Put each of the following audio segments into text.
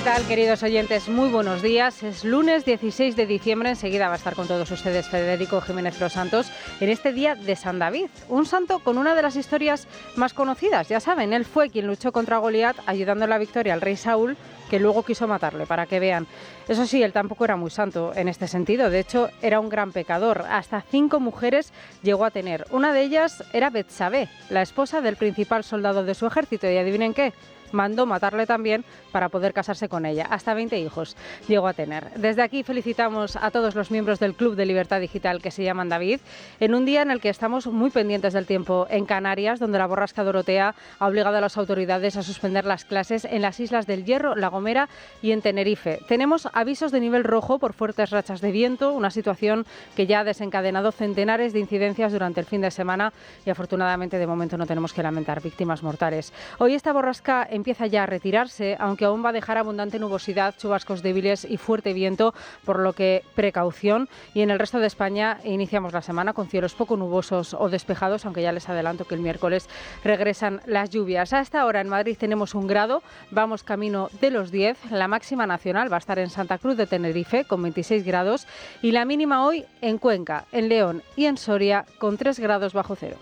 ¿Qué tal, queridos oyentes? Muy buenos días. Es lunes 16 de diciembre. Enseguida va a estar con todos ustedes Federico Jiménez Los Santos en este día de San David. Un santo con una de las historias más conocidas. Ya saben, él fue quien luchó contra Goliat ayudando a la victoria al rey Saúl, que luego quiso matarle, para que vean. Eso sí, él tampoco era muy santo en este sentido. De hecho, era un gran pecador. Hasta 5 mujeres llegó a tener. Una de ellas era Betsabé, la esposa del principal soldado de su ejército. Y adivinen qué, mandó matarle también para poder casarse con ella. Hasta 20 hijos llegó a tener. Desde aquí felicitamos a todos los miembros del Club de Libertad Digital que se llaman David, en un día en el que estamos muy pendientes del tiempo en Canarias, donde la borrasca Dorotea ha obligado a las autoridades a suspender las clases en las islas del Hierro, La Gomera y en Tenerife. Tenemos avisos de nivel rojo por fuertes rachas de viento, una situación que ya ha desencadenado centenares de incidencias durante el fin de semana y afortunadamente de momento no tenemos que lamentar víctimas mortales. Hoy esta borrasca empieza ya a retirarse, aunque aún va a dejar abundante nubosidad, chubascos débiles y fuerte viento, por lo que precaución. Y en el resto de España iniciamos la semana con cielos poco nubosos o despejados, aunque ya les adelanto que el miércoles regresan las lluvias. A esta hora en Madrid tenemos 1 grado, vamos camino de los 10. La máxima nacional va a estar en Santa Cruz de Tenerife con 26 grados y la mínima hoy en Cuenca, en León y en Soria con 3 grados bajo cero.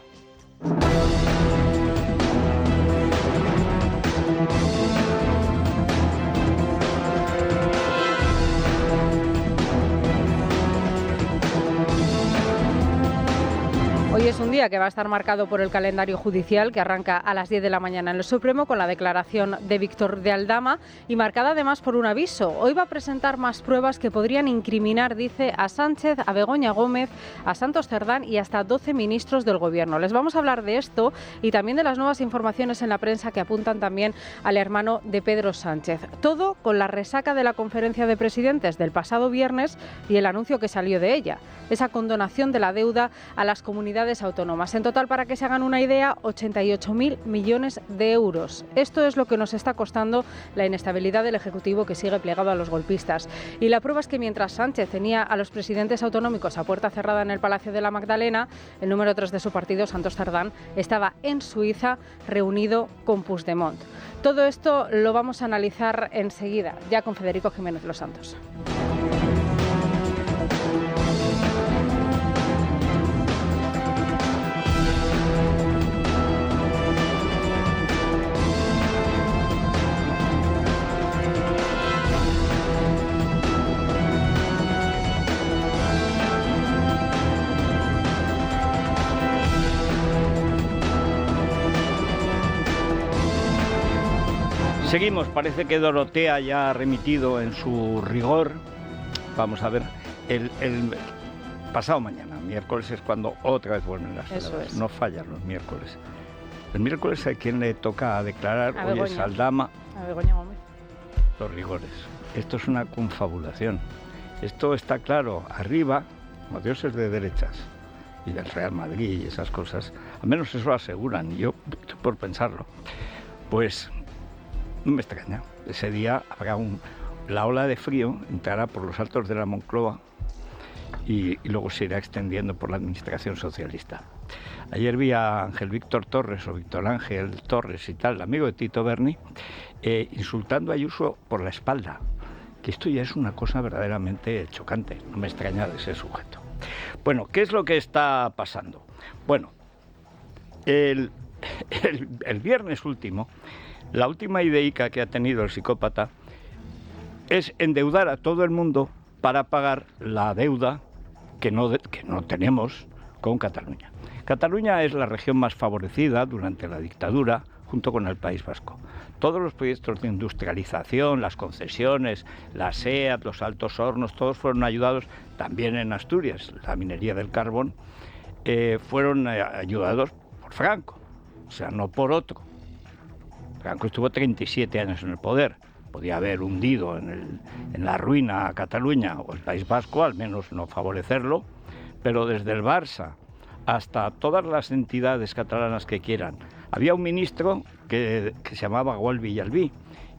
Hoy es un día que va a estar marcado por el calendario judicial, que arranca a las 10 de la mañana en el Supremo con la declaración de Víctor de Aldama y marcada además por un aviso. Hoy va a presentar más pruebas que podrían incriminar, dice, a Sánchez, a Begoña Gómez, a Santos Cerdán y hasta 12 ministros del Gobierno. Les vamos a hablar de esto y también de las nuevas informaciones en la prensa que apuntan también al hermano de Pedro Sánchez. Todo con la resaca de la conferencia de presidentes del pasado viernes y el anuncio que salió de ella, esa condonación de la deuda a las comunidades autónomas. En total, para que se hagan una idea, 88.000 millones de euros. Esto es lo que nos está costando la inestabilidad del Ejecutivo, que sigue plegado a los golpistas. Y la prueba es que mientras Sánchez tenía a los presidentes autonómicos a puerta cerrada en el Palacio de la Magdalena, el número 3 de su partido, Santos Cerdán, estaba en Suiza reunido con Puigdemont. Todo esto lo vamos a analizar enseguida, ya con Federico Jiménez Los Santos. Seguimos, parece que Dorotea ya ha remitido en su rigor. Vamos a ver, el pasado mañana, miércoles, es cuando otra vez vuelven las heladas. No fallan los miércoles. El miércoles a quien le toca declarar, hoy es Aldama. A Begoña Gómez. Los rigores. Esto es una confabulación. Esto está claro. Arriba, los dioses de derechas y del Real Madrid y esas cosas, al menos eso lo aseguran, yo por pensarlo, pues no me extraña. Ese día habrá la ola de frío entrará por los altos de la Moncloa y luego se irá extendiendo por la administración socialista. Ayer vi a Ángel Víctor Torres o Víctor Ángel Torres y tal, amigo de Tito Berni, insultando a Ayuso por la espalda, que esto ya es una cosa verdaderamente chocante. No me extraña de ese sujeto. Bueno, ¿qué es lo que está pasando? Bueno, el viernes último, la última ideica que ha tenido el psicópata es endeudar a todo el mundo para pagar la deuda que no tenemos con Cataluña. Cataluña es la región más favorecida durante la dictadura, junto con el País Vasco. Todos los proyectos de industrialización, las concesiones, la SEAT, los Altos Hornos, todos fueron ayudados, también en Asturias, la minería del carbón, fueron ayudados por Franco, o sea, no por otro. Franco estuvo 37 años en el poder. Podía haber hundido en la ruina a Cataluña o el País Vasco, al menos no favorecerlo, pero desde el Barça hasta todas las entidades catalanas que quieran. Había un ministro que se llamaba Gual Villalbí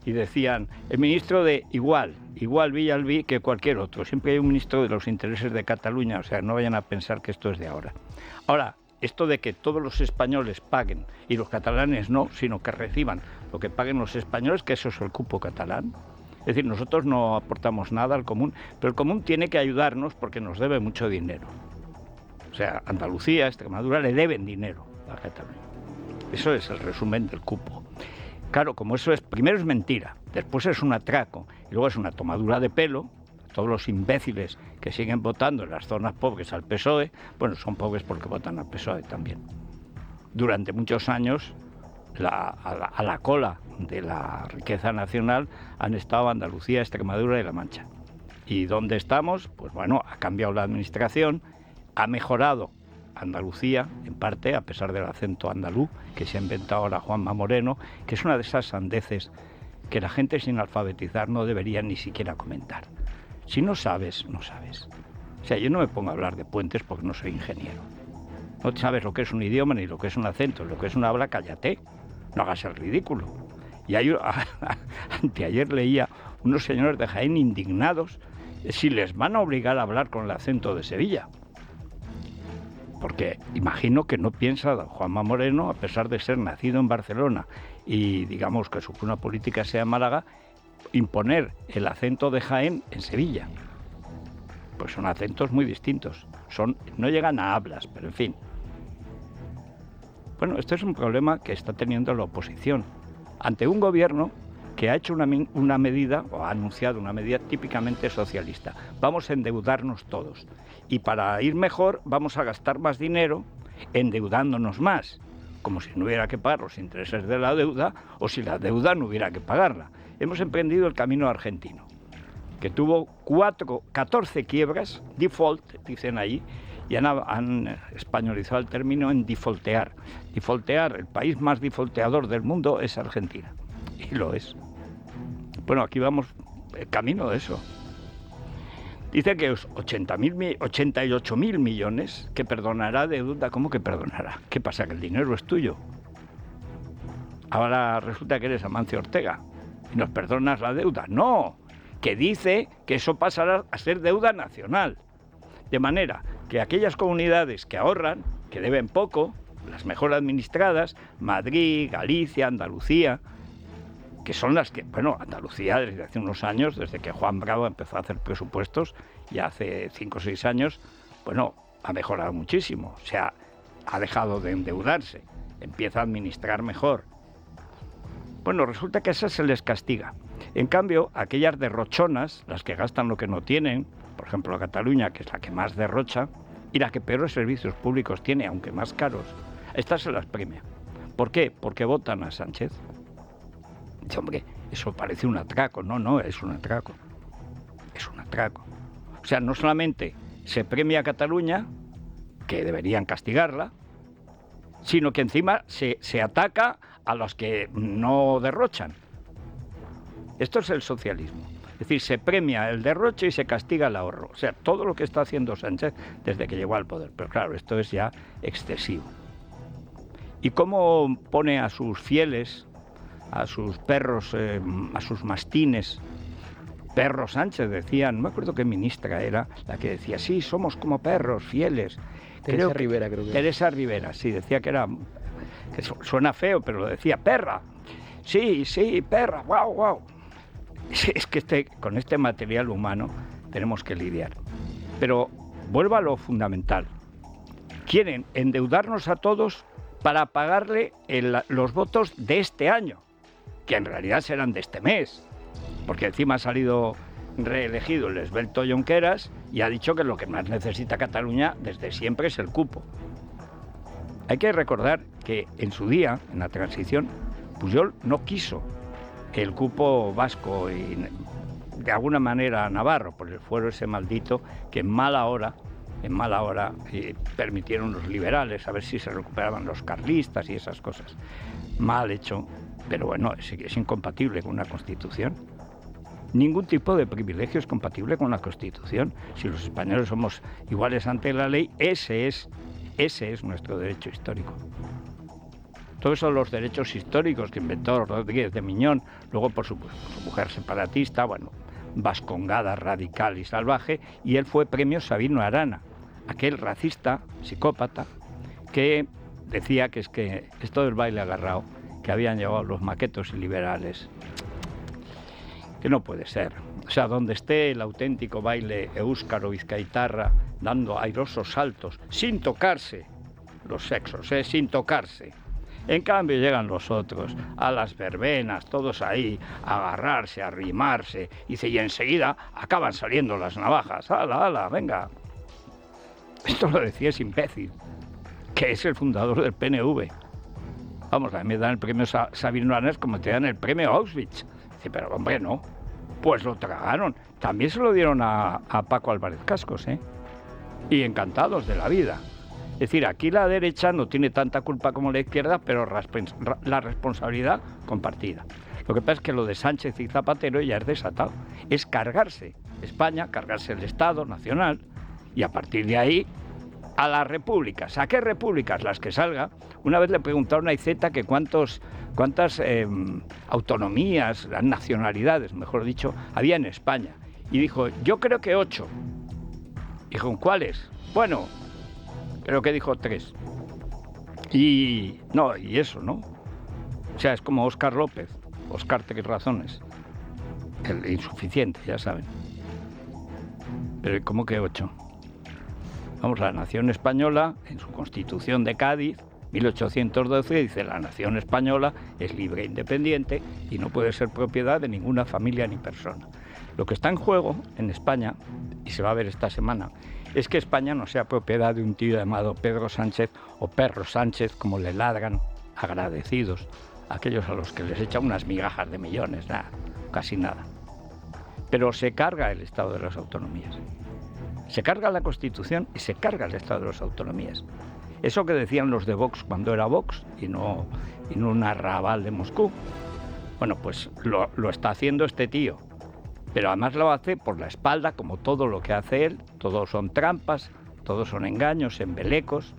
y decían, el ministro de igual Villalbí que cualquier otro. Siempre hay un ministro de los intereses de Cataluña, o sea, no vayan a pensar que esto es de ahora. Ahora, esto de que todos los españoles paguen y los catalanes no, sino que reciban lo que paguen los españoles, que eso es el cupo catalán, Es decir, nosotros no aportamos nada al común, pero el común tiene que ayudarnos porque nos debe mucho dinero. O sea, Andalucía, Extremadura le deben dinero a Cataluña. Eso es el resumen del cupo. Claro, como eso es, primero es mentira, después es un atraco y luego es una tomadura de pelo. Todos los imbéciles que siguen votando en las zonas pobres al PSOE, bueno, son pobres porque votan al PSOE también. Durante muchos años, a la cola de la riqueza nacional han estado Andalucía, Extremadura y La Mancha. ¿Y dónde estamos? Pues bueno, ha cambiado la administración, ha mejorado Andalucía, en parte, a pesar del acento andaluz que se ha inventado ahora Juanma Moreno, que es una de esas sandeces que la gente sin alfabetizar no debería ni siquiera comentar. Si no sabes, no sabes. O sea, yo no me pongo a hablar de puentes porque no soy ingeniero. No sabes lo que es un idioma, ni lo que es un acento, lo que es una habla, cállate. No hagas el ridículo. Y anteayer leía unos señores de Jaén indignados si les van a obligar a hablar con el acento de Sevilla. Porque imagino que no piensa Juanma Moreno, a pesar de ser nacido en Barcelona y digamos que su cuna política sea Málaga, imponer el acento de Jaén en Sevilla. Pues son acentos muy distintos. No llegan a hablas, pero en fin. Bueno, este es un problema que está teniendo la oposición ante un gobierno que ha hecho una medida, o ha anunciado una medida típicamente socialista. Vamos a endeudarnos todos. Y para ir mejor vamos a gastar más dinero endeudándonos más, como si no hubiera que pagar los intereses de la deuda o si la deuda no hubiera que pagarla. Hemos emprendido el camino argentino, que tuvo 14 quiebras, default, dicen allí, y han españolizado el término en defaultear. Defaultear, el país más defaulteador del mundo es Argentina, y lo es. Bueno, aquí vamos el camino de eso. Dice que 88.000 millones que perdonará deuda. ¿Cómo que perdonará? ¿Qué pasa? ¿Que el dinero es tuyo? Ahora resulta que eres Amancio Ortega y nos perdonas la deuda. No, que dice que eso pasará a ser deuda nacional. De manera que aquellas comunidades que ahorran, que deben poco, las mejor administradas, Madrid, Galicia, Andalucía, que son las que, bueno, Andalucía desde hace unos años, desde que Juan Bravo empezó a hacer presupuestos, ya hace 5 o 6 años, bueno, ha mejorado muchísimo. O sea, ha dejado de endeudarse, empieza a administrar mejor. Bueno, resulta que a esas se les castiga. En cambio, aquellas derrochonas, las que gastan lo que no tienen, por ejemplo Cataluña, que es la que más derrocha, y la que peores servicios públicos tiene, aunque más caros, estas se las premia. ¿Por qué? Porque votan a Sánchez. Dice, hombre, eso parece un atraco. No, es un atraco. Es un atraco. O sea, no solamente se premia a Cataluña, que deberían castigarla, sino que encima se ataca a los que no derrochan. Esto es el socialismo. Es decir, se premia el derroche y se castiga el ahorro. O sea, todo lo que está haciendo Sánchez desde que llegó al poder. Pero claro, esto es ya excesivo. ¿Y cómo pone a sus fieles, a sus perros, a sus mastines? Perro Sánchez, decían, no me acuerdo qué ministra era la que decía, sí, somos como perros, fieles. Teresa Rivera, creo que. Teresa Rivera, sí, decía que suena feo, pero lo decía, perra. Sí, perra, guau. Es que con este material humano tenemos que lidiar. Pero vuelvo a lo fundamental. Quieren endeudarnos a todos para pagarle los votos de este año, que en realidad serán de este mes, porque encima ha salido reelegido el esbelto Junqueras y ha dicho que lo que más necesita Cataluña desde siempre es el cupo. Hay que recordar que en su día, en la transición, Pujol no quiso el cupo vasco y de alguna manera navarro, por el fuero ese maldito que en mala hora permitieron los liberales, a ver si se recuperaban los carlistas y esas cosas. Mal hecho, pero bueno, es incompatible con una Constitución. Ningún tipo de privilegio es compatible con la Constitución. Si los españoles somos iguales ante la ley, ese es nuestro derecho histórico. Todos son los derechos históricos que inventó Rodríguez de Miñón, luego por su mujer separatista, bueno, vascongada, radical y salvaje, y él fue premio Sabino Arana, aquel racista, psicópata, que decía que es que esto del baile agarrado, que habían llevado los maquetos y liberales, que no puede ser. O sea, donde esté el auténtico baile éuskaro vizcaitarra dando airosos saltos, sin tocarse los sexos, sin tocarse. En cambio llegan los otros, a las verbenas, todos ahí, a agarrarse, a arrimarse, y enseguida acaban saliendo las navajas. ¡Hala, hala, venga! Esto lo decía ese imbécil, que es el fundador del PNV. Vamos, a mí me dan el premio Sabino Arnés como te dan el premio Auschwitz. Dice, pero hombre, no. Pues lo tragaron. También se lo dieron a Paco Álvarez Cascos, y encantados de la vida. Es decir, aquí la derecha no tiene tanta culpa como la izquierda, pero la responsabilidad compartida. Lo que pasa es que lo de Sánchez y Zapatero ya es desatado. Es cargarse España, cargarse el Estado Nacional, y a partir de ahí a las repúblicas. ¿A qué repúblicas? Las que salga. Una vez le preguntaron a Iceta que cuántas autonomías, nacionalidades, mejor dicho, había en España. Y dijo, yo creo que 8. Dijo, ¿cuáles? Bueno, creo que dijo 3. Y eso, ¿no? O sea, es como Óscar López. Óscar, 3 razones. El insuficiente, ya saben. Pero ¿cómo que 8? Vamos, la nación española, en su Constitución de Cádiz, 1812, dice la nación española es libre e independiente y no puede ser propiedad de ninguna familia ni persona. Lo que está en juego en España, y se va a ver esta semana, es que España no sea propiedad de un tío llamado Pedro Sánchez o Perro Sánchez, como le ladran agradecidos aquellos a los que les echa unas migajas de millones, nada, casi nada. Pero se carga el Estado de las Autonomías. Se carga la Constitución y se carga el Estado de las Autonomías. Eso que decían los de Vox cuando era Vox y no un arrabal de Moscú. Bueno, pues lo está haciendo este tío. Pero además lo hace por la espalda, como todo lo que hace él. Todos son trampas, todos son engaños, embelecos.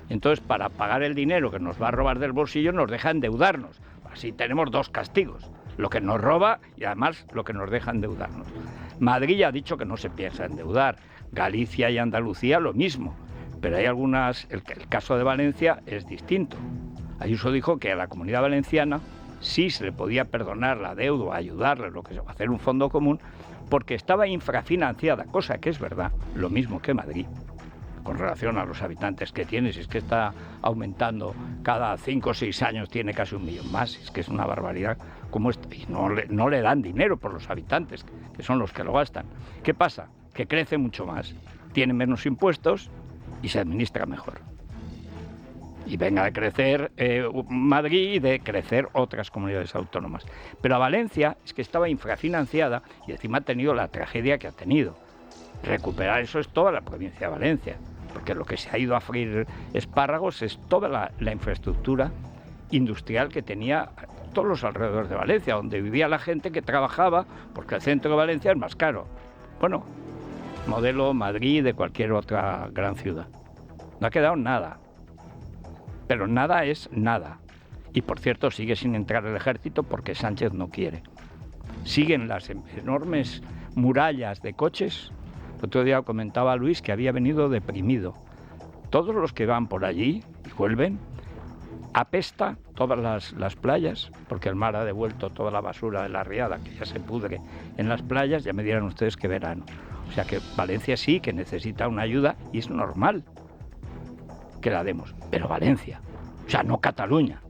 Entonces, para pagar el dinero que nos va a robar del bolsillo, nos deja endeudarnos. Así tenemos 2 castigos. Lo que nos roba y además lo que nos deja endeudarnos. Madrid ya ha dicho que no se piensa endeudar. Galicia y Andalucía lo mismo. Pero hay algunas... El caso de Valencia es distinto. Ayuso dijo que a la Comunidad Valenciana sí se le podía perdonar la deuda, ayudarle, hacer un fondo común, porque estaba infrafinanciada, cosa que es verdad, lo mismo que Madrid, con relación a los habitantes que tiene. Si es que está aumentando cada 5 o 6 años, tiene casi 1 millón más, es que es una barbaridad como esta, y no le dan dinero por los habitantes, que son los que lo gastan. ¿Qué pasa? Que crece mucho más, tiene menos impuestos y se administra mejor. Y venga de crecer Madrid y de crecer otras comunidades autónomas. Pero a Valencia es que estaba infrafinanciada y encima ha tenido la tragedia que ha tenido. Recuperar eso es toda la provincia de Valencia, porque lo que se ha ido a freír espárragos es toda la infraestructura industrial que tenía todos los alrededores de Valencia, donde vivía la gente que trabajaba, porque el centro de Valencia es más caro. Bueno, modelo Madrid de cualquier otra gran ciudad. No ha quedado nada. Pero nada es nada. Y por cierto, sigue sin entrar el ejército porque Sánchez no quiere. Siguen las enormes murallas de coches. El otro día comentaba Luis que había venido deprimido. Todos los que van por allí y vuelven, apesta todas las playas, porque el mar ha devuelto toda la basura de la riada, que ya se pudre en las playas. Ya me dirán ustedes que verano. O sea que Valencia sí que necesita una ayuda y es normal que la demos, pero Valencia, o sea, no Cataluña.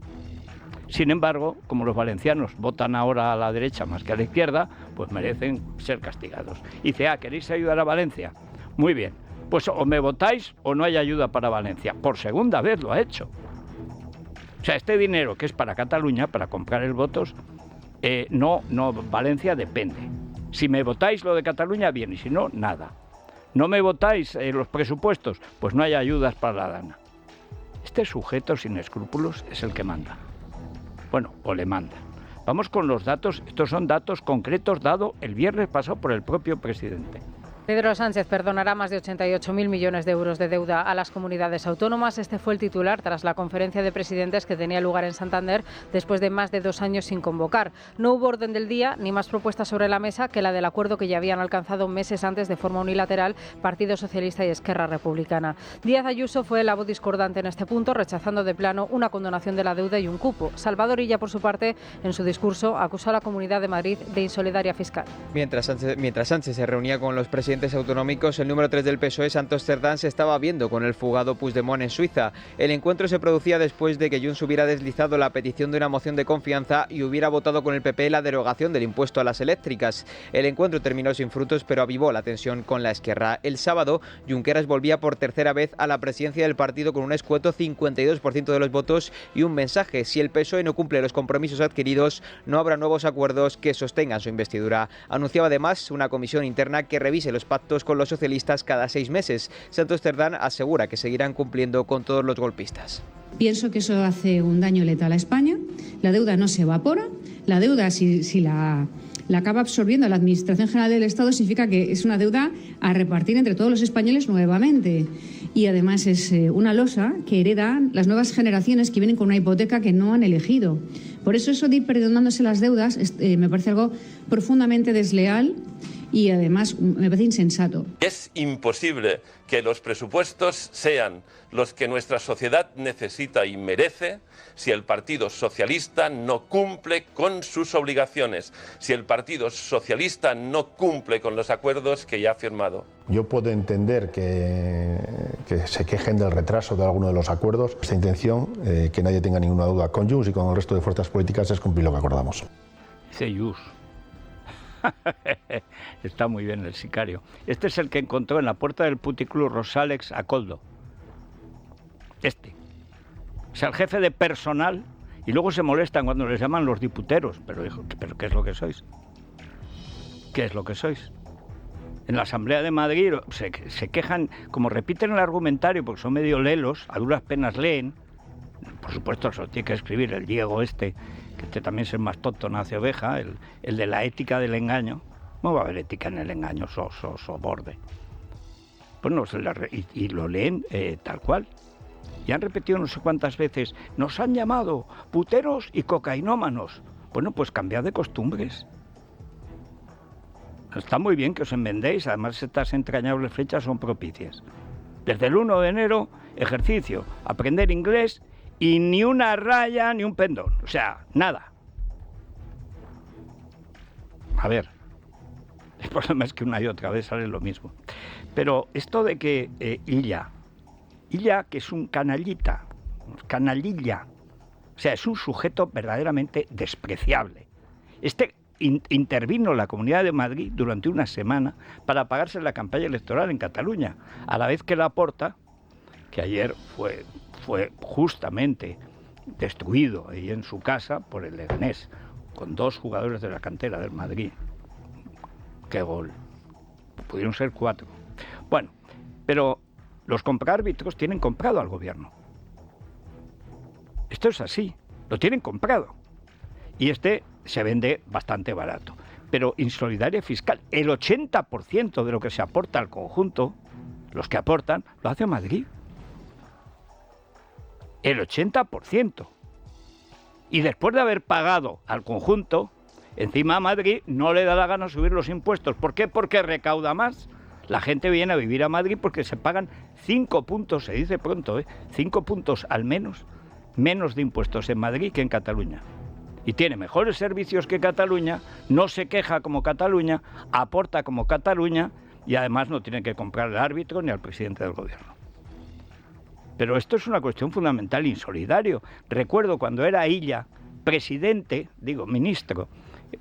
Sin embargo, como los valencianos votan ahora a la derecha más que a la izquierda, pues merecen ser castigados. Y dice, ¿queréis ayudar a Valencia? Muy bien, pues o me votáis o no hay ayuda para Valencia. Por segunda vez lo ha hecho. O sea, este dinero que es para Cataluña, para comprar el votos, no, Valencia depende. Si me votáis lo de Cataluña, bien, y si no, nada. ¿No me votáis los presupuestos? Pues no hay ayudas para la Dana. Este sujeto sin escrúpulos es el que manda. Bueno, o le manda. Vamos con los datos. Estos son datos concretos dados el viernes pasado por el propio presidente. Pedro Sánchez perdonará más de 88.000 millones de euros de deuda a las comunidades autónomas. Este fue el titular tras la conferencia de presidentes que tenía lugar en Santander después de más de 2 años sin convocar. No hubo orden del día ni más propuestas sobre la mesa que la del acuerdo que ya habían alcanzado meses antes de forma unilateral Partido Socialista y Esquerra Republicana. Díaz Ayuso fue la voz discordante en este punto, rechazando de plano una condonación de la deuda y un cupo. Salvador Illa, por su parte, en su discurso acusó a la Comunidad de Madrid de insolidaria fiscal. Mientras Sánchez se reunía con los presidentes autonómicos, el número 3 del PSOE, Santos Cerdán, se estaba viendo con el fugado Puigdemont en Suiza. El encuentro se producía después de que Junts hubiera deslizado la petición de una moción de confianza y hubiera votado con el PP la derogación del impuesto a las eléctricas. El encuentro terminó sin frutos, pero avivó la tensión con la Esquerra. El sábado, Junqueras volvía por tercera vez a la presidencia del partido con un escueto 52% de los votos y un mensaje: si el PSOE no cumple los compromisos adquiridos, no habrá nuevos acuerdos que sostengan su investidura. Anunciaba además una comisión interna que revise los pactos con los socialistas cada 6 meses. Santos Cerdán asegura que seguirán cumpliendo con todos los golpistas. Pienso que eso hace un daño letal a España. La deuda no se evapora. La deuda, si la acaba absorbiendo la Administración General del Estado, significa que es una deuda a repartir entre todos los españoles nuevamente. Y además es una losa que heredan las nuevas generaciones que vienen con una hipoteca que no han elegido. Por eso de ir perdonándose las deudas me parece algo profundamente desleal y además me parece insensato. Es imposible que los presupuestos sean los que nuestra sociedad necesita y merece si el Partido Socialista no cumple con sus obligaciones, si el Partido Socialista no cumple con los acuerdos que ya ha firmado. Yo puedo entender que se quejen del retraso de alguno de los acuerdos. Esta intención, que nadie tenga ninguna duda, con Junts y con el resto de fuerzas políticas, es cumplir lo que acordamos. Dice Junts. Está muy bien el sicario. Este es el que encontró en la puerta del puticlub Rosalex a Koldo. O sea, el jefe de personal, y luego se molestan cuando les llaman los diputeros. Pero ¿qué es lo que sois? ¿Qué es lo que sois? En la Asamblea de Madrid se quejan, como repiten el argumentario, porque son medio lelos, a duras penas leen. Por supuesto, eso tiene que escribir el Diego que también es el más tonto, nace oveja, el de la ética del engaño. No va a haber ética en el engaño, borde. Pues no, y lo leen tal cual. Y han repetido no sé cuántas veces, nos han llamado puteros y cocainómanos. Bueno, pues cambiad de costumbres. Está muy bien que os enmendéis, además estas entrañables fechas son propicias. Desde el 1 de enero, ejercicio, aprender inglés y ni una raya ni un pendón, o sea, nada. A ver, el problema es que una y otra vez sale lo mismo. Pero esto de que Illa, que es un canallilla, o sea, es un sujeto verdaderamente despreciable. Intervino la Comunidad de Madrid durante una semana para pagarse la campaña electoral en Cataluña, a la vez que Laporta, que ayer fue justamente destruido ahí en su casa por el Leganés, con 2 jugadores de la cantera del Madrid. ¡Qué gol! Pudieron ser 4. Bueno, pero los comprárbitros tienen comprado al gobierno. Esto es así, lo tienen comprado. Y se vende bastante barato. Pero insolidaria fiscal, el 80% de lo que se aporta al conjunto, los que aportan, lo hace Madrid. El 80%. Y después de haber pagado al conjunto, encima a Madrid no le da la gana subir los impuestos. ¿Por qué? Porque recauda más. La gente viene a vivir a Madrid porque se pagan 5 puntos, se dice pronto, 5 puntos al menos de impuestos en Madrid que en Cataluña. Y tiene mejores servicios que Cataluña, no se queja como Cataluña, aporta como Cataluña y además no tiene que comprar al árbitro ni al presidente del gobierno. Pero esto es una cuestión fundamental, insolidario. Recuerdo cuando era Illa ministro,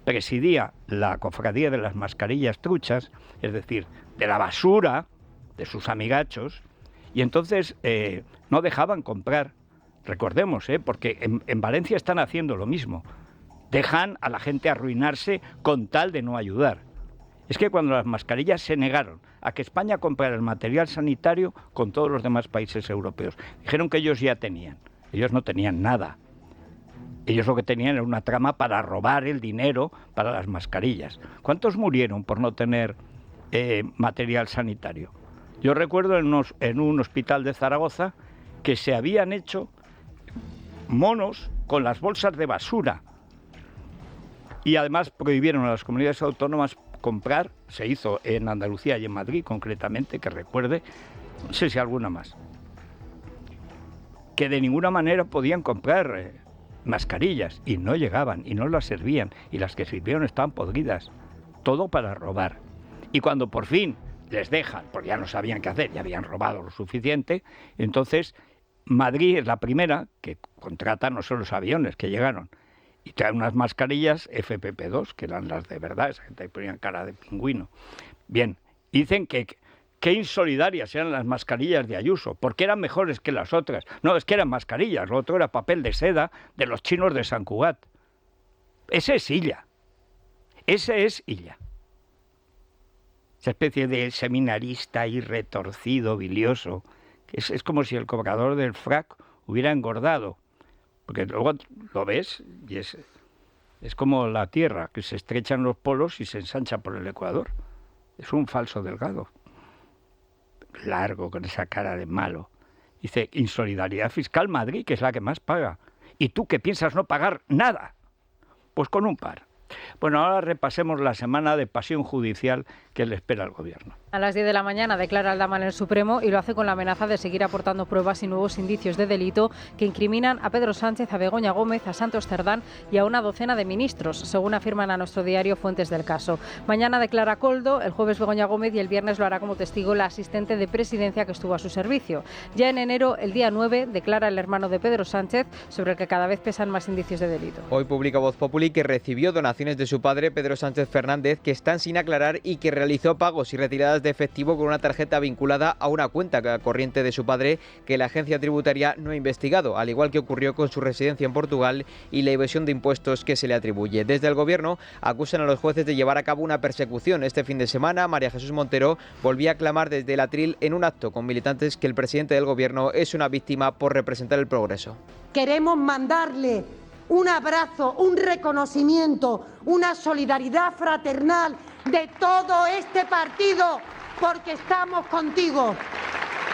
presidía la cofradía de las mascarillas truchas, es decir, de la basura de sus amigachos, y entonces no dejaban comprar. Recordemos, porque en Valencia están haciendo lo mismo. Dejan a la gente arruinarse con tal de no ayudar. Es que cuando las mascarillas se negaron a que España comprara el material sanitario con todos los demás países europeos, dijeron que ellos ya tenían. Ellos no tenían nada. Ellos lo que tenían era una trama para robar el dinero para las mascarillas. ¿Cuántos murieron por no tener material sanitario. Yo recuerdo en un hospital de Zaragoza que se habían hecho monos con las bolsas de basura y además prohibieron a las comunidades autónomas comprar, se hizo en Andalucía y en Madrid concretamente, que recuerde, no sé si alguna más, que de ninguna manera podían comprar mascarillas y no llegaban y no las servían y las que sirvieron estaban podridas, todo para robar. Y cuando por fin les dejan, porque ya no sabían qué hacer, ya habían robado lo suficiente, entonces Madrid es la primera que contrata no solo los aviones que llegaron y traen unas mascarillas FFP2, que eran las de verdad, esa gente ponían cara de pingüino. Bien, dicen que qué insolidarias eran las mascarillas de Ayuso, porque eran mejores que las otras. No, es que eran mascarillas, lo otro era papel de seda de los chinos de San Cugat. Ese es Illa. Ese es Illa. Esa especie de seminarista y retorcido, bilioso. Es como si el cobrador del frac hubiera engordado. Porque luego lo ves y es como la Tierra, que se estrechan los polos y se ensancha por el Ecuador. Es un falso delgado. Largo, con esa cara de malo. Dice, insolidaridad fiscal Madrid, que es la que más paga. ¿Y tú que piensas no pagar nada? Pues con un par. Bueno, ahora repasemos la semana de pasión judicial que le espera al Gobierno. A las 10 de la mañana declara Aldama en el Supremo y lo hace con la amenaza de seguir aportando pruebas y nuevos indicios de delito que incriminan a Pedro Sánchez, a Begoña Gómez, a Santos Cerdán y a una docena de ministros, según afirman a nuestro diario fuentes del caso. Mañana declara Koldo, el jueves Begoña Gómez y el viernes lo hará como testigo la asistente de presidencia que estuvo a su servicio. Ya en enero, el día 9, declara el hermano de Pedro Sánchez, sobre el que cada vez pesan más indicios de delito. Hoy publica Voz Populi que recibió donaciones de su padre, Pedro Sánchez Fernández, que están sin aclarar y que realizó pagos y retiradas de efectivo con una tarjeta vinculada a una cuenta corriente de su padre que la agencia tributaria no ha investigado, al igual que ocurrió con su residencia en Portugal y la evasión de impuestos que se le atribuye. Desde el Gobierno acusan a los jueces de llevar a cabo una persecución. Este fin de semana, María Jesús Montero volvía a clamar desde el atril en un acto con militantes que el presidente del Gobierno es una víctima por representar el progreso. Queremos mandarle un abrazo, un reconocimiento, una solidaridad fraternal de todo este partido, porque estamos contigo,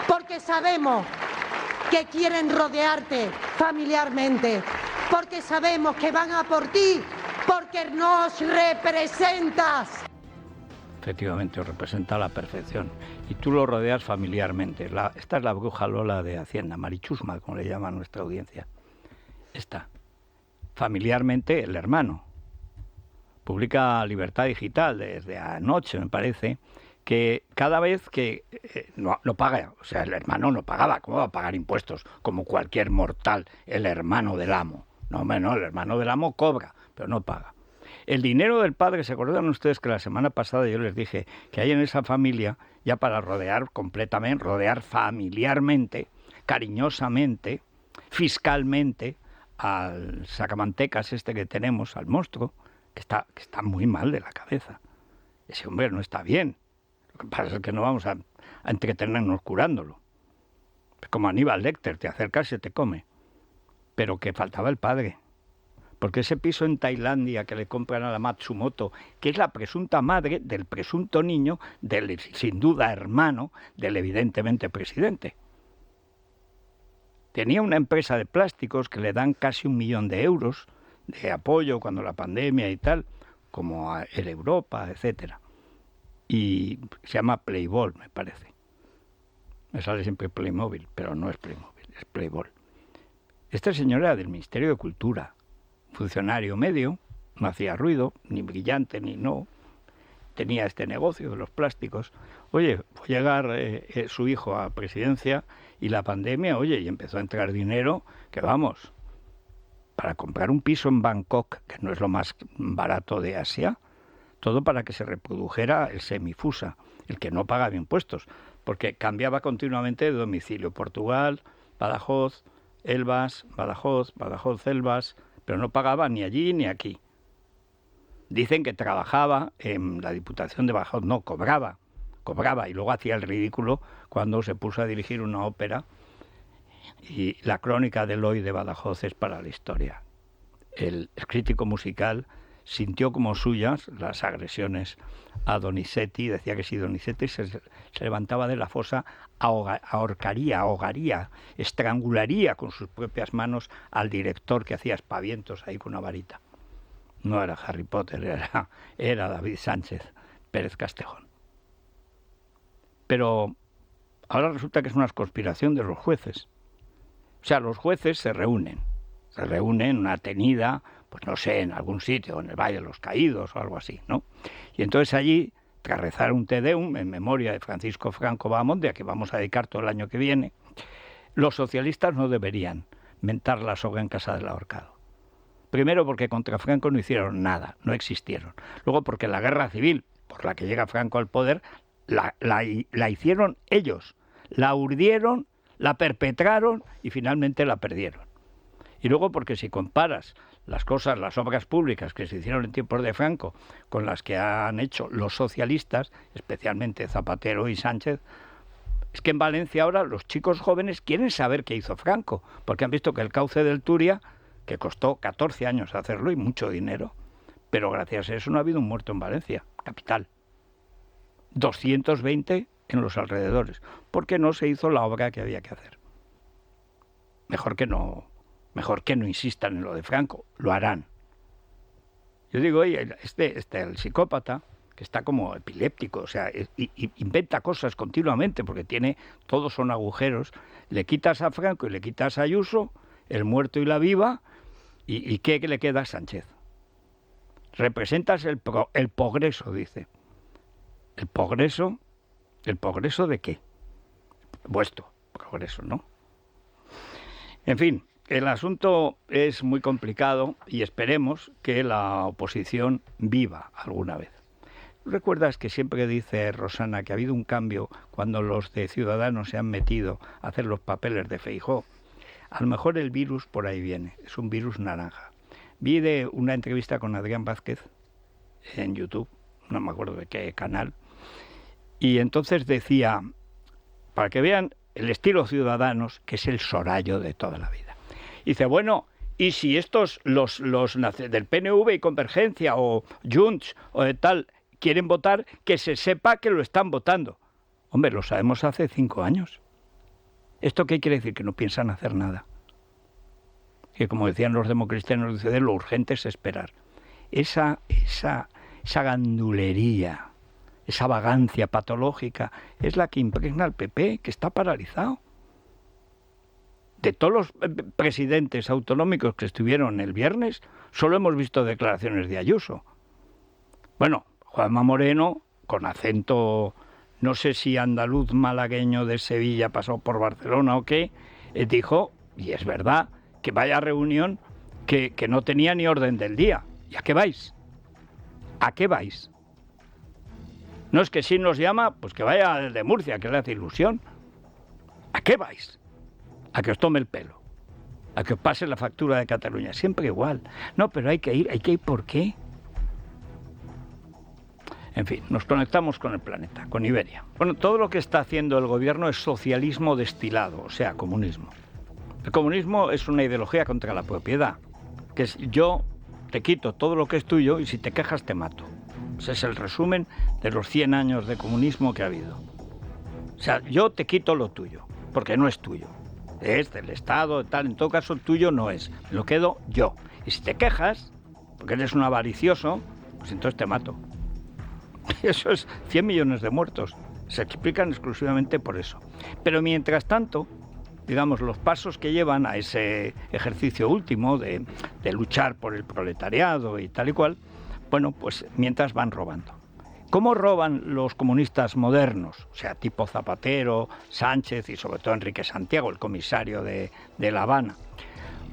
porque sabemos que quieren rodearte familiarmente, porque sabemos que van a por ti, porque nos representas. Efectivamente, os representa a la perfección. Y tú lo rodeas familiarmente. Esta es la bruja Lola de Hacienda, Marichusma, como le llama a nuestra audiencia. Esta. Familiarmente, el hermano. Publica Libertad Digital desde anoche, me parece, que cada vez que no paga, o sea, el hermano no pagaba, ¿cómo va a pagar impuestos? Como cualquier mortal, el hermano del amo. No, el hermano del amo cobra, pero no paga. El dinero del padre, ¿se acuerdan ustedes que la semana pasada yo les dije que hay en esa familia, ya para rodear completamente, rodear familiarmente, cariñosamente, fiscalmente, al sacamantecas este que tenemos, al monstruo, que está muy mal de la cabeza? Ese hombre no está bien. Lo que pasa es que no vamos a entretenernos curándolo. Como Aníbal Lecter, te acercas y se te come. Pero que faltaba el padre. Porque ese piso en Tailandia que le compran a la Matsumoto, que es la presunta madre del presunto niño, del sin duda hermano del evidentemente presidente. Tenía una empresa de plásticos que le dan casi 1 millón de euros de apoyo cuando la pandemia y tal, como a el Europa, etcétera. Y se llama Playboy, me parece. Me sale siempre Playmobil, pero no es Playmobil, es Playboy. Este señor era del Ministerio de Cultura, funcionario medio, no hacía ruido, ni brillante, ni no. Tenía este negocio de los plásticos. Oye, fue llegar su hijo a presidencia y la pandemia, oye, y empezó a entrar dinero, que vamos, para comprar un piso en Bangkok, que no es lo más barato de Asia, todo para que se reprodujera el semifusa, el que no pagaba impuestos, porque cambiaba continuamente de domicilio. Portugal, Badajoz, Elvas, Badajoz, Elvas, pero no pagaba ni allí ni aquí. Dicen que trabajaba en la Diputación de Badajoz, no, cobraba, y luego hacía el ridículo cuando se puso a dirigir una ópera y la crónica de Eloy de Badajoz es para la historia. El crítico musical sintió como suyas las agresiones a Donizetti. Decía que si Donizetti se levantaba de la fosa, ahorcaría, ahogaría, estrangularía con sus propias manos al director que hacía espavientos ahí con una varita. No era Harry Potter, era David Sánchez Pérez Castejón. Pero ahora resulta que es una conspiración de los jueces. O sea, los jueces se reúnen en una tenida, pues no sé, en algún sitio, en el Valle de los Caídos o algo así, ¿no? Y entonces allí, tras rezar un Te Deum en memoria de Francisco Franco Bahamonde, a que vamos a dedicar todo el año que viene, los socialistas no deberían mentar la soga en casa del ahorcado. Primero porque contra Franco no hicieron nada, no existieron. Luego porque la guerra civil, por la que llega Franco al poder, la hicieron ellos, la urdieron, la perpetraron y finalmente la perdieron. Y luego porque si comparas las cosas, las obras públicas que se hicieron en tiempos de Franco con las que han hecho los socialistas, especialmente Zapatero y Sánchez, es que en Valencia ahora los chicos jóvenes quieren saber qué hizo Franco, porque han visto que el cauce del Turia, que costó 14 años hacerlo y mucho dinero, pero gracias a eso no ha habido un muerto en Valencia, capital. 220 en los alrededores, porque no se hizo la obra que había que hacer. Mejor que no insistan en lo de Franco, lo harán. Yo digo, oye, el psicópata, que está como epiléptico, o sea, inventa cosas continuamente, porque todos son agujeros, le quitas a Franco y le quitas a Ayuso, el muerto y la viva, ¿y qué le queda a Sánchez? Representas el progreso, dice. ¿El progreso de qué? Vuestro progreso, ¿no? En fin, el asunto es muy complicado y esperemos que la oposición viva alguna vez. ¿Recuerdas que siempre dice Rosana que ha habido un cambio cuando los de Ciudadanos se han metido a hacer los papeles de Feijóo? A lo mejor el virus por ahí viene, es un virus naranja. Vi de una entrevista con Adrián Vázquez en YouTube, no me acuerdo de qué canal, y entonces decía, para que vean el estilo Ciudadanos, que es el sorallo de toda la vida. Dice, bueno, y si estos, los del PNV y Convergencia o Junts o de tal, quieren votar, que se sepa que lo están votando. Hombre, lo sabemos hace 5 años. ¿Esto qué quiere decir? Que no piensan hacer nada. Que como decían los democristianos, dice, lo urgente es esperar. Esa gandulería, esa vagancia patológica, es la que impregna al PP, que está paralizado. De todos los presidentes autonómicos que estuvieron el viernes, solo hemos visto declaraciones de Ayuso. Bueno, Juanma Moreno, con acento, no sé si andaluz malagueño de Sevilla, pasó por Barcelona o qué, dijo, y es verdad, que vaya reunión que no tenía ni orden del día. ¿Y a qué vais? ¿A qué vais? No es que si nos llama, pues que vaya el de Murcia, que le hace ilusión. ¿A qué vais? A que os tome el pelo, a que os pase la factura de Cataluña, siempre igual. No, pero hay que ir, ¿por qué? En fin, nos conectamos con el planeta, con Iberia. Bueno, todo lo que está haciendo el gobierno es socialismo destilado, o sea, comunismo. El comunismo es una ideología contra la propiedad, que es yo te quito todo lo que es tuyo y si te quejas te mato. Ese es el resumen de los 100 años de comunismo que ha habido. O sea, yo te quito lo tuyo, porque no es tuyo. Es del Estado, tal, en todo caso tuyo no es, me lo quedo yo. Y si te quejas, porque eres un avaricioso, pues entonces te mato. Eso es 100 millones de muertos, se explican exclusivamente por eso. Pero mientras tanto, digamos, los pasos que llevan a ese ejercicio último de luchar por el proletariado y tal y cual, bueno, pues mientras van robando. ¿Cómo roban los comunistas modernos? O sea, tipo Zapatero, Sánchez y sobre todo Enrique Santiago, el comisario de La Habana.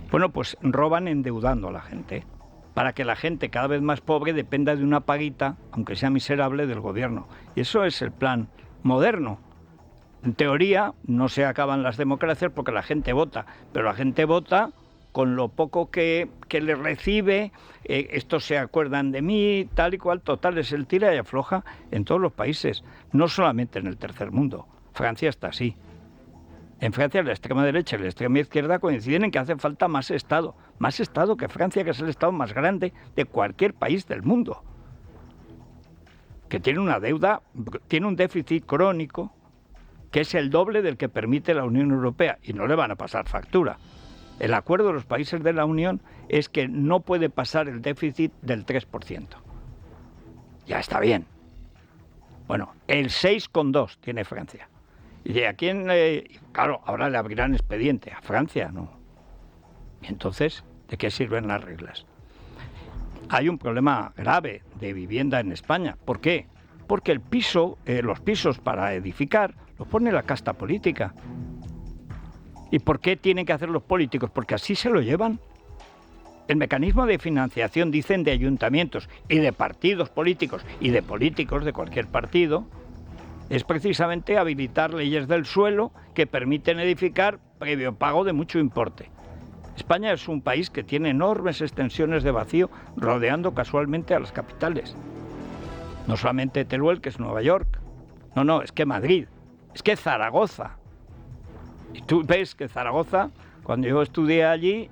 Bueno, pues roban endeudando a la gente, para que la gente cada vez más pobre dependa de una paguita, aunque sea miserable, del gobierno. Y eso es el plan moderno. En teoría no se acaban las democracias porque la gente vota, pero la gente vota con lo poco que le recibe, estos se acuerdan de mí, tal y cual, total, es el tira y afloja en todos los países, no solamente en el tercer mundo. Francia está así. En Francia la extrema derecha y la extrema izquierda coinciden en que hace falta más Estado que Francia, que es el Estado más grande de cualquier país del mundo, que tiene una deuda, tiene un déficit crónico que es el doble del que permite la Unión Europea, y no le van a pasar factura. El acuerdo de los países de la Unión es que no puede pasar el déficit del 3%. Ya está bien. Bueno, el 6,2 tiene Francia. Y de aquí claro, ahora le abrirán expediente. A Francia no. Y entonces, ¿de qué sirven las reglas? Hay un problema grave de vivienda en España. ¿Por qué? Porque los pisos para edificar los pone la casta política. ¿Y por qué tienen que hacer los políticos? Porque así se lo llevan. El mecanismo de financiación, dicen, de ayuntamientos y de partidos políticos y de políticos de cualquier partido, es precisamente habilitar leyes del suelo que permiten edificar previo pago de mucho importe. España es un país que tiene enormes extensiones de vacío rodeando casualmente a las capitales. No solamente Teruel, que es Nueva York. No, es que Madrid, es que Zaragoza. Y tú ves que Zaragoza, cuando yo estudié allí,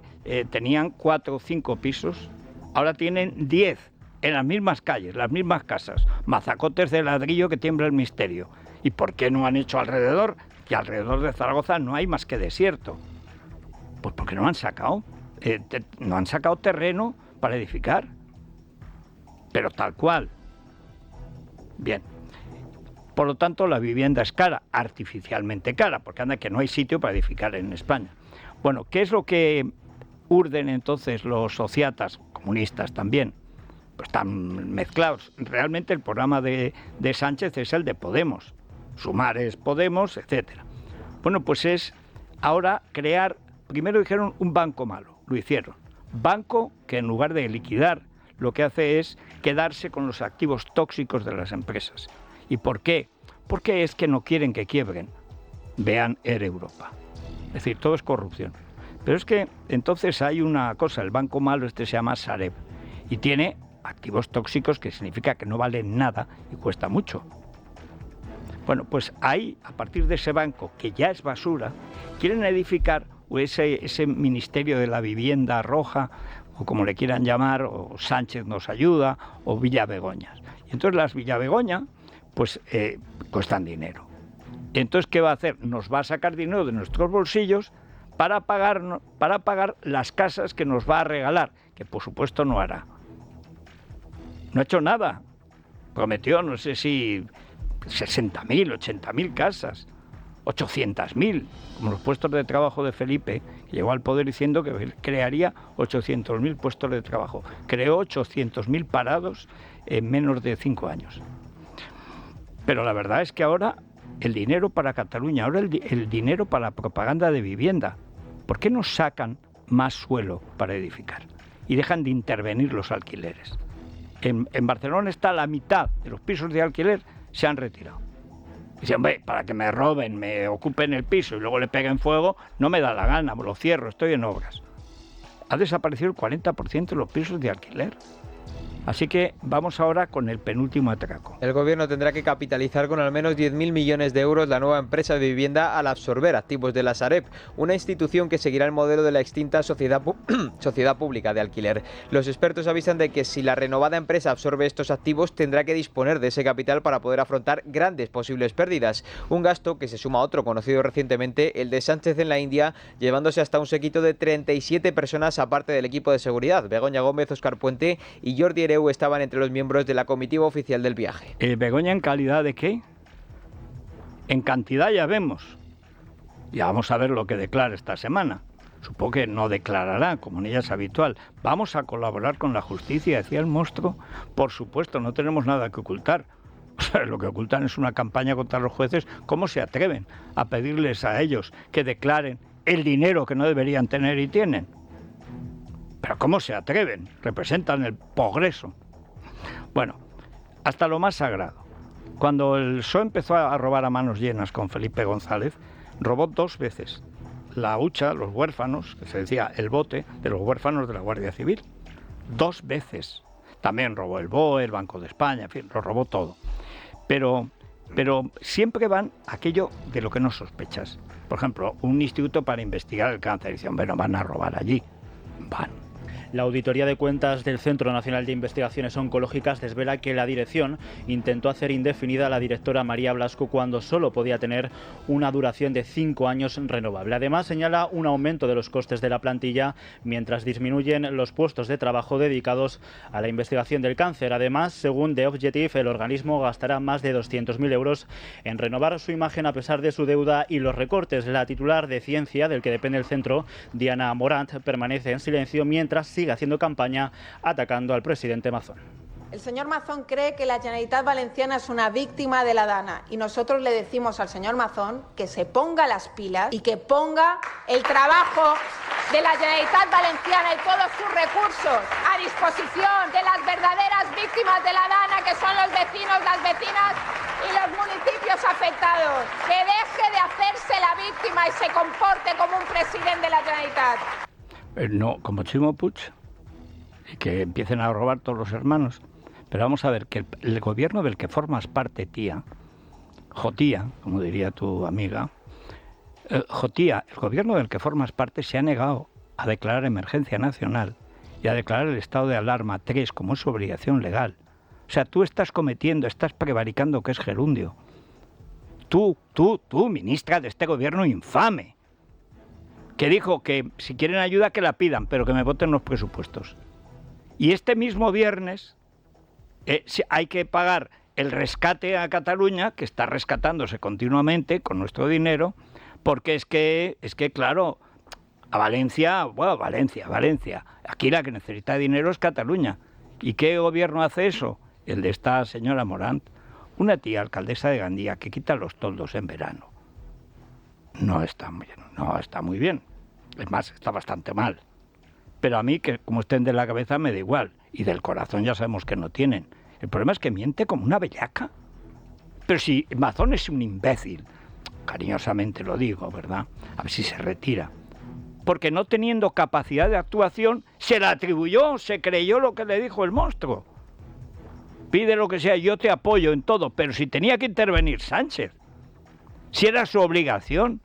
tenían 4 o 5 pisos. Ahora tienen 10 en las mismas calles, las mismas casas. Mazacotes de ladrillo que tiembla el misterio. ¿Y por qué no han hecho alrededor? Que alrededor de Zaragoza no hay más que desierto. Pues porque no han sacado. No han sacado terreno para edificar. Pero tal cual. Bien. Por lo tanto, la vivienda es cara, artificialmente cara, porque anda que no hay sitio para edificar en España. Bueno, ¿qué es lo que urden entonces los sociatas, comunistas también? Pues están mezclados. Realmente el programa de Sánchez es el de Podemos. Sumar es Podemos, etcétera. Bueno, pues es ahora crear, primero dijeron un banco malo, lo hicieron. Banco que en lugar de liquidar, lo que hace es quedarse con los activos tóxicos de las empresas. ¿Y por qué? Porque es que no quieren que quiebren. Vean Air Europa. Es decir, todo es corrupción. Pero es que entonces hay una cosa, el banco malo se llama Sareb y tiene activos tóxicos, que significa que no valen nada y cuesta mucho. Bueno, pues ahí, a partir de ese banco, que ya es basura, quieren edificar ese Ministerio de la Vivienda Roja, o como le quieran llamar, o Sánchez nos ayuda, o Villa Begoñas. Y entonces las Villa Begoña pues cuestan dinero. Entonces, ¿qué va a hacer? Nos va a sacar dinero de nuestros bolsillos para pagar las casas que nos va a regalar, que por supuesto no hará. No ha hecho nada. Prometió, no sé si 60.000, 80.000 casas, 800.000, como los puestos de trabajo de Felipe, que llegó al poder diciendo que crearía 800.000 puestos de trabajo. Creó 800.000 parados en menos de 5 años. Pero la verdad es que ahora el dinero para Cataluña, ahora el dinero para la propaganda de vivienda, ¿por qué no sacan más suelo para edificar y dejan de intervenir los alquileres? En Barcelona está la mitad de los pisos de alquiler se han retirado. Dicen, hombre, para que me roben, me ocupen el piso y luego le peguen fuego, no me da la gana, lo cierro, estoy en obras. Ha desaparecido el 40% de los pisos de alquiler. Así que vamos ahora con el penúltimo atraco. El gobierno tendrá que capitalizar con al menos 10.000 millones de euros la nueva empresa de vivienda al absorber activos de la Sareb, una institución que seguirá el modelo de la extinta Sociedad Pública de Alquiler. Los expertos avisan de que si la renovada empresa absorbe estos activos, tendrá que disponer de ese capital para poder afrontar grandes posibles pérdidas. Un gasto que se suma a otro conocido recientemente, el de Sánchez en la India, llevándose hasta un séquito de 37 personas aparte del equipo de seguridad. Begoña Gómez, Óscar Puente y Jordi Hereu estaban entre los miembros de la comitiva oficial del viaje. ¿Begoña en calidad de qué? En cantidad ya vemos. Ya vamos a ver lo que declara esta semana. Supongo que no declarará, como en ella es habitual. Vamos a colaborar con la justicia, decía el monstruo. Por supuesto, no tenemos nada que ocultar. O sea, lo que ocultan es una campaña contra los jueces. ¿Cómo se atreven a pedirles a ellos que declaren el dinero que no deberían tener y tienen? Pero ¿cómo se atreven? Representan el progreso. Bueno, hasta lo más sagrado. Cuando el PSOE empezó a robar a manos llenas con Felipe González, robó 2 veces. La hucha, los huérfanos, que se decía el bote de los huérfanos de la Guardia Civil. 2 veces. También robó el BOE, el Banco de España, en fin, lo robó todo. Pero pero siempre van aquello de lo que no sospechas. Por ejemplo, un instituto para investigar el cáncer. Dicen, bueno, van a robar allí. Van. La Auditoría de Cuentas del Centro Nacional de Investigaciones Oncológicas desvela que la dirección intentó hacer indefinida a la directora María Blasco cuando solo podía tener una duración de 5 años renovable. Además, señala un aumento de los costes de la plantilla mientras disminuyen los puestos de trabajo dedicados a la investigación del cáncer. Además, según The Objective, el organismo gastará más de 200.000 euros en renovar su imagen a pesar de su deuda y los recortes. La titular de Ciencia, del que depende el centro, Diana Morant, permanece en silencio mientras sigue haciendo campaña atacando al presidente Mazón. El señor Mazón cree que la Generalitat Valenciana es una víctima de la DANA y nosotros le decimos al señor Mazón que se ponga las pilas y que ponga el trabajo de la Generalitat Valenciana y todos sus recursos a disposición de las verdaderas víctimas de la DANA, que son los vecinos, las vecinas y los municipios afectados. Que deje de hacerse la víctima y se comporte como un presidente de la Generalitat. No, como Chimo Puig, y que empiecen a robar todos los hermanos. Pero vamos a ver, que el gobierno del que formas parte, tía, Jotía, como diría tu amiga, Jotía, el gobierno del que formas parte se ha negado a declarar emergencia nacional y a declarar el estado de alarma 3 como es su obligación legal. O sea, tú estás prevaricando que es gerundio. Tú, ministra de este gobierno infame, que dijo que si quieren ayuda que la pidan, pero que me voten los presupuestos. Y este mismo viernes hay que pagar el rescate a Cataluña, que está rescatándose continuamente con nuestro dinero, porque es que claro, a Valencia, aquí la que necesita dinero es Cataluña. ¿Y qué gobierno hace eso? El de esta señora Morant, una tía alcaldesa de Gandía que quita los toldos en verano. No está muy bien. Es más, está bastante mal. Pero a mí, que como estén de la cabeza, me da igual. Y del corazón ya sabemos que no tienen. El problema es que miente como una bellaca. Pero si Mazón es un imbécil, cariñosamente lo digo, ¿verdad? A ver si se retira. Porque no teniendo capacidad de actuación, se la atribuyó, se creyó lo que le dijo el monstruo. Pide lo que sea, yo te apoyo en todo, pero si tenía que intervenir Sánchez, si era su obligación,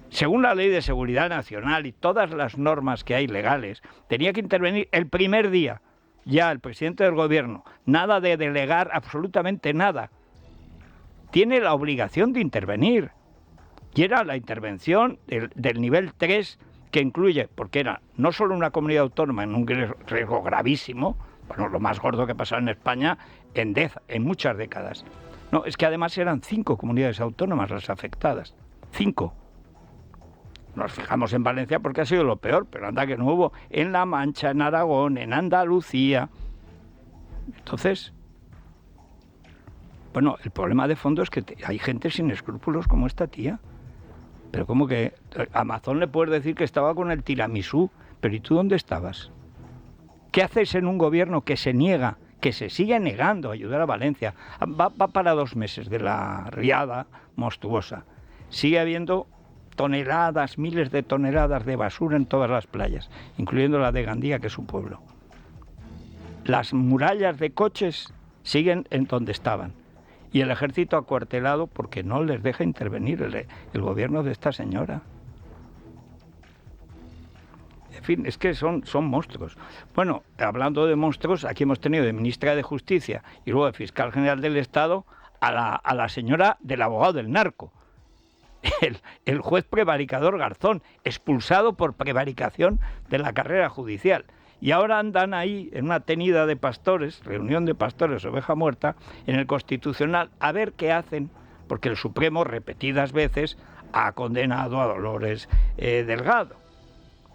según la Ley de Seguridad Nacional y todas las normas que hay legales, tenía que intervenir el primer día, ya el presidente del gobierno, nada de delegar absolutamente nada. Tiene la obligación de intervenir. Y era la intervención del nivel 3, que incluye, porque era no solo una comunidad autónoma en un riesgo gravísimo, bueno, lo más gordo que pasó en España en muchas décadas. No, es que además eran 5 comunidades autónomas las afectadas. 5. Nos fijamos en Valencia porque ha sido lo peor, pero anda que no hubo en La Mancha, en Aragón, en Andalucía. Entonces, bueno, el problema de fondo es que hay gente sin escrúpulos como esta tía. Pero como que a Mazón le puedes decir que estaba con el tiramisú, pero ¿y tú dónde estabas? ¿Qué haces en un gobierno que se niega, que se sigue negando a ayudar a Valencia? Va para 2 meses de la riada monstruosa. Sigue habiendo toneladas, miles de toneladas de basura en todas las playas, incluyendo la de Gandía, que es su pueblo. Las murallas de coches siguen en donde estaban. Y el ejército acuartelado porque no les deja intervenir el gobierno de esta señora. En fin, es que son monstruos. Bueno, hablando de monstruos, aquí hemos tenido de ministra de Justicia y luego de fiscal general del Estado a la señora del abogado del narco. El juez prevaricador Garzón, expulsado por prevaricación de la carrera judicial. Y ahora andan ahí en una tenida de pastores, reunión de pastores, oveja muerta, en el Constitucional, a ver qué hacen, porque el Supremo repetidas veces ha condenado a Dolores Delgado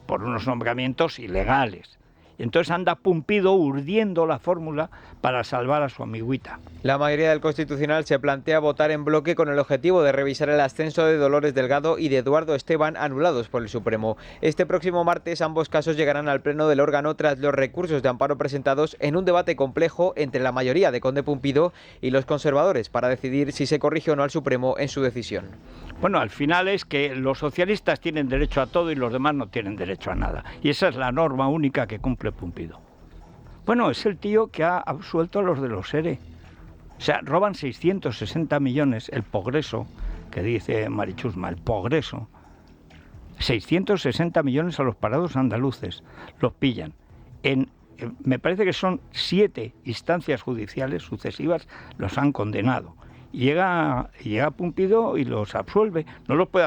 por unos nombramientos ilegales. Y entonces anda Pumpido urdiendo la fórmula para salvar a su amiguita. La mayoría del Constitucional se plantea votar en bloque con el objetivo de revisar el ascenso de Dolores Delgado y de Eduardo Esteban anulados por el Supremo. Este próximo martes ambos casos llegarán al pleno del órgano tras los recursos de amparo presentados en un debate complejo entre la mayoría de Conde Pumpido y los conservadores para decidir si se corrige o no al Supremo en su decisión. Bueno, al final es que los socialistas tienen derecho a todo y los demás no tienen derecho a nada. Y esa es la norma única que cumple Pumpido. Bueno, es el tío que ha absuelto a los de los ERE. O sea, roban 660 millones, el progreso, que dice Marichusma, el progreso. 660 millones a los parados andaluces, los pillan. Me parece que son 7 instancias judiciales sucesivas, los han condenado. Llega Pumpido y los absuelve. No los puede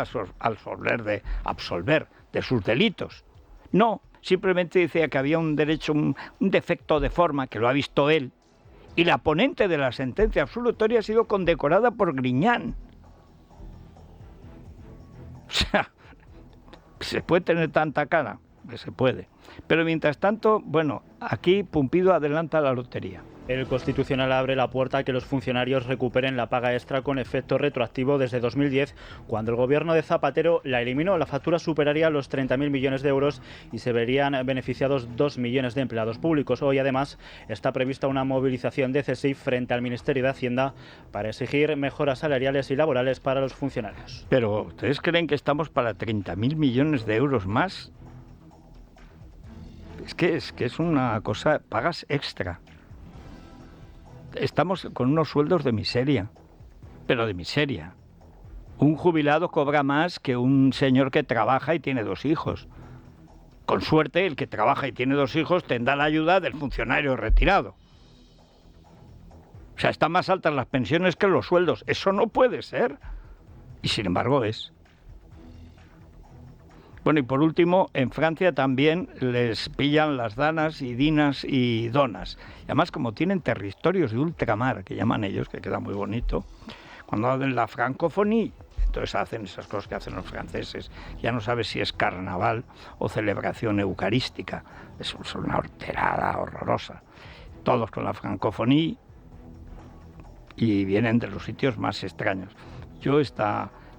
absolver de sus delitos. No, simplemente decía que había un defecto de forma, que lo ha visto él. Y la ponente de la sentencia absolutoria ha sido condecorada por Griñán. O sea, ¿se puede tener tanta cara? Pues se puede. Pero mientras tanto, bueno, aquí Pumpido adelanta la lotería. El Constitucional abre la puerta a que los funcionarios recuperen la paga extra con efecto retroactivo desde 2010, cuando el gobierno de Zapatero la eliminó. La factura superaría los 30.000 millones de euros y se verían beneficiados 2 millones de empleados públicos. Hoy, además, está prevista una movilización de CSIC frente al Ministerio de Hacienda para exigir mejoras salariales y laborales para los funcionarios. Pero, ¿ustedes creen que estamos para 30.000 millones de euros más? Es que es una cosa, pagas extra. Estamos con unos sueldos de miseria, pero de miseria. Un jubilado cobra más que un señor que trabaja y tiene 2 hijos. Con suerte, el que trabaja y tiene 2 hijos tendrá la ayuda del funcionario retirado. O sea, están más altas las pensiones que los sueldos. Eso no puede ser. Y sin embargo es. Bueno, y por último, en Francia también les pillan las danas y dinas y donas. Y además, como tienen territorios de ultramar, que llaman ellos, que queda muy bonito, cuando hacen la francofonía, entonces hacen esas cosas que hacen los franceses. Ya no sabes si es carnaval o celebración eucarística. Es una horterada horrorosa. Todos con la francofonía y vienen de los sitios más extraños.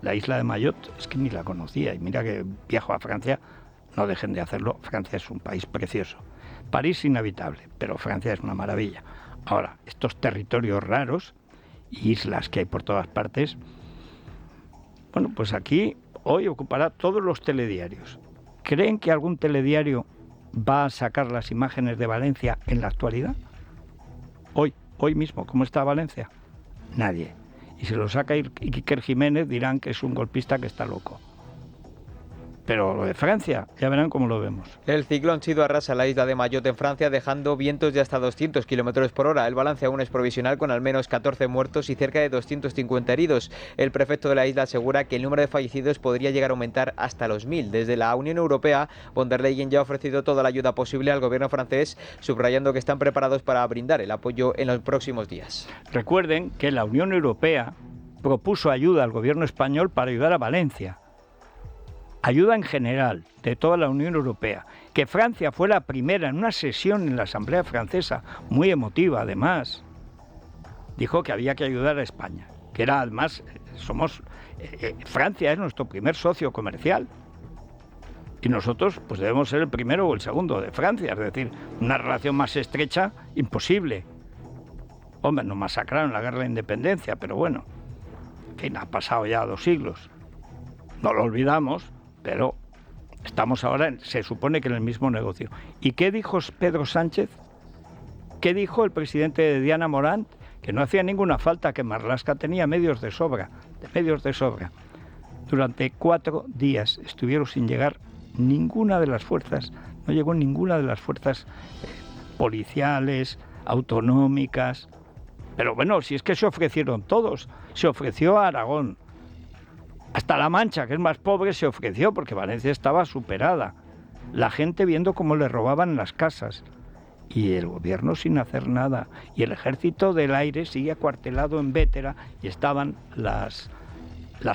La isla de Mayotte es que ni la conocía, y mira que viajo a Francia, no dejen de hacerlo. Francia es un país precioso. París inhabitable, pero Francia es una maravilla. Ahora, estos territorios raros y islas que hay por todas partes, bueno, pues aquí hoy ocupará todos los telediarios. ¿Creen que algún telediario va a sacar las imágenes de Valencia en la actualidad? Hoy mismo, ¿cómo está Valencia? Nadie. Y si lo saca Iker Jiménez dirán que es un golpista que está loco. Pero lo de Francia, ya verán cómo lo vemos. El ciclón Chido arrasa la isla de Mayotte en Francia, dejando vientos de hasta 200 km por hora. El balance aún es provisional, con al menos 14 muertos y cerca de 250 heridos. El prefecto de la isla asegura que el número de fallecidos podría llegar a aumentar hasta los 1000. Desde la Unión Europea, von der Leyen ya ha ofrecido toda la ayuda posible al gobierno francés, subrayando que están preparados para brindar el apoyo en los próximos días. Recuerden que la Unión Europea propuso ayuda al gobierno español para ayudar a Valencia. Ayuda en general de toda la Unión Europea. Que Francia fue la primera en una sesión en la Asamblea Francesa, muy emotiva además, dijo que había que ayudar a España, que era además, Francia es nuestro primer socio comercial y nosotros pues debemos ser el primero o el segundo de Francia, es decir, una relación más estrecha, imposible. Hombre, nos masacraron en la guerra de independencia, pero bueno, en fin, ha pasado ya 2 siglos. No lo olvidamos, pero estamos ahora, se supone que en el mismo negocio. ¿Y qué dijo Pedro Sánchez? ¿Qué dijo el presidente de Diana Morant? Que no hacía ninguna falta, que Marlaska tenía medios de sobra. Durante 4 días estuvieron sin llegar ninguna de las fuerzas, no llegó ninguna de las fuerzas policiales, autonómicas. Pero bueno, si es que se ofrecieron todos, se ofreció a Aragón. Hasta La Mancha, que es más pobre, se ofreció porque Valencia estaba superada. La gente viendo cómo le robaban las casas. Y el gobierno sin hacer nada. Y el ejército del aire sigue acuartelado en Bétera y estaban las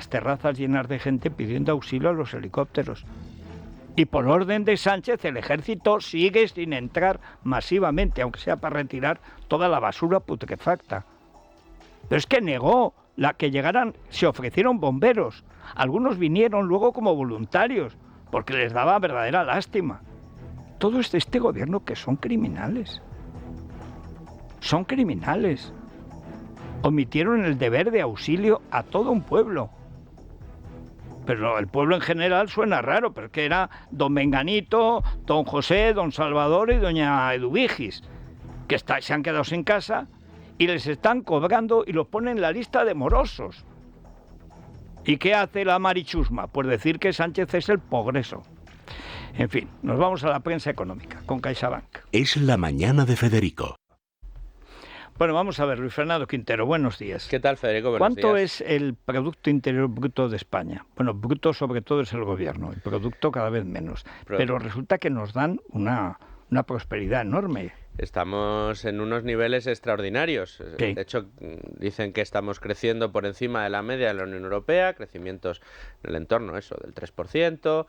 terrazas llenas de gente pidiendo auxilio a los helicópteros. Y por orden de Sánchez, el ejército sigue sin entrar masivamente, aunque sea para retirar toda la basura putrefacta. Pero es que negó que llegaran, se ofrecieron bomberos. Algunos vinieron luego como voluntarios, porque les daba verdadera lástima. Todo este gobierno que son criminales. Son criminales. Omitieron el deber de auxilio a todo un pueblo. Pero el pueblo en general suena raro, pero que era don Menganito, don José, don Salvador y doña Eduvigis, que se han quedado sin casa y les están cobrando y los ponen en la lista de morosos. ¿Y qué hace la Marichusma? Pues decir que Sánchez es el progreso. En fin, nos vamos a la prensa económica con CaixaBank. Es la mañana de Federico. Bueno, vamos a ver, Luis Fernando Quintero, buenos días. ¿Qué tal, Federico? Buenos ¿Cuánto días. es el Producto Interior Bruto de España? Bueno, bruto sobre todo es el gobierno, el producto cada vez menos. Pero resulta que nos dan una prosperidad enorme. Estamos en unos niveles extraordinarios. Sí. De hecho, dicen que estamos creciendo por encima de la media de la Unión Europea, crecimientos en el entorno del 3%.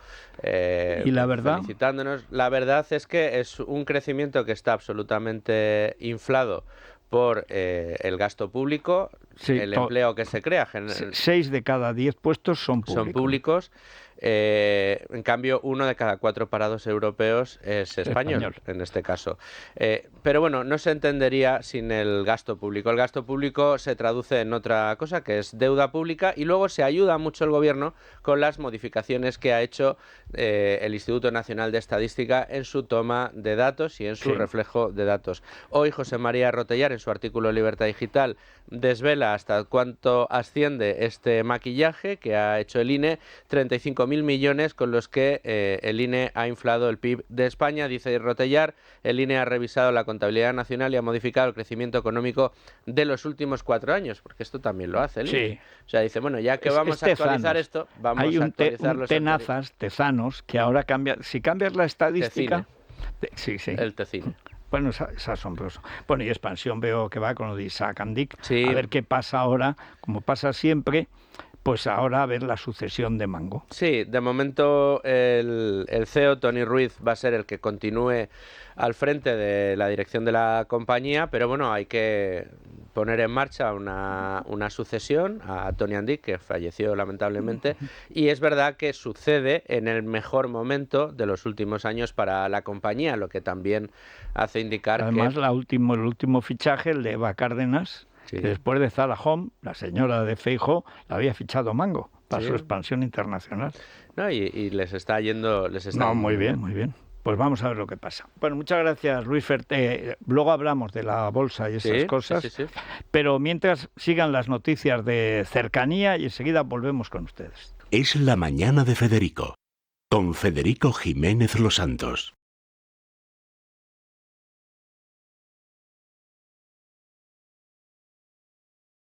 ¿Y la verdad? Felicitándonos. La verdad es que es un crecimiento que está absolutamente inflado por el gasto público, Sí, el empleo que se crea. 6 de cada 10 puestos son públicos. En cambio, 1 de cada 4 parados europeos es español, en este caso. Pero bueno, no se entendería sin el gasto público. El gasto público se traduce en otra cosa, que es deuda pública, y luego se ayuda mucho el gobierno con las modificaciones que ha hecho el Instituto Nacional de Estadística en su toma de datos y en su reflejo de datos. Hoy José María Rotellar, en su artículo Libertad Digital, desvela hasta cuánto asciende este maquillaje que ha hecho el INE, 35.000 millones con los que el INE ha inflado el PIB de España. Dice Rotellar, el INE ha revisado la contabilidad nacional y ha modificado el crecimiento económico de los últimos 4 años, porque esto también lo hace el INE. Sí. O sea, dice, bueno, ya que vamos a actualizar esto, vamos Hay a actualizar los tenazas, tezanos, que ahora cambia. Si cambias la estadística... Sí. El Tecine. Bueno, es asombroso. Bueno, y Expansión veo que va con lo de Isaac Andic. Sí. A ver qué pasa ahora, como pasa siempre, pues ahora a ver la sucesión de Mango. Sí, de momento el CEO, Tony Ruiz, va a ser el que continúe al frente de la dirección de la compañía, pero bueno, hay que poner en marcha una sucesión a Tony Andic, que falleció lamentablemente, y es verdad que sucede en el mejor momento de los últimos años para la compañía, lo que también hace indicar Además, que... el último fichaje, el de Eva Cárdenas, que después de Zala Home, la señora de Feijóo, la había fichado Mango para su expansión internacional. No, y les está yendo... Muy bien, muy bien. Pues vamos a ver lo que pasa. Bueno, muchas gracias, Luis Ferté. Luego hablamos de la bolsa y esas cosas. Sí. Pero mientras sigan las noticias de cercanía y enseguida volvemos con ustedes. Es la mañana de Federico, con Federico Jiménez Los Santos.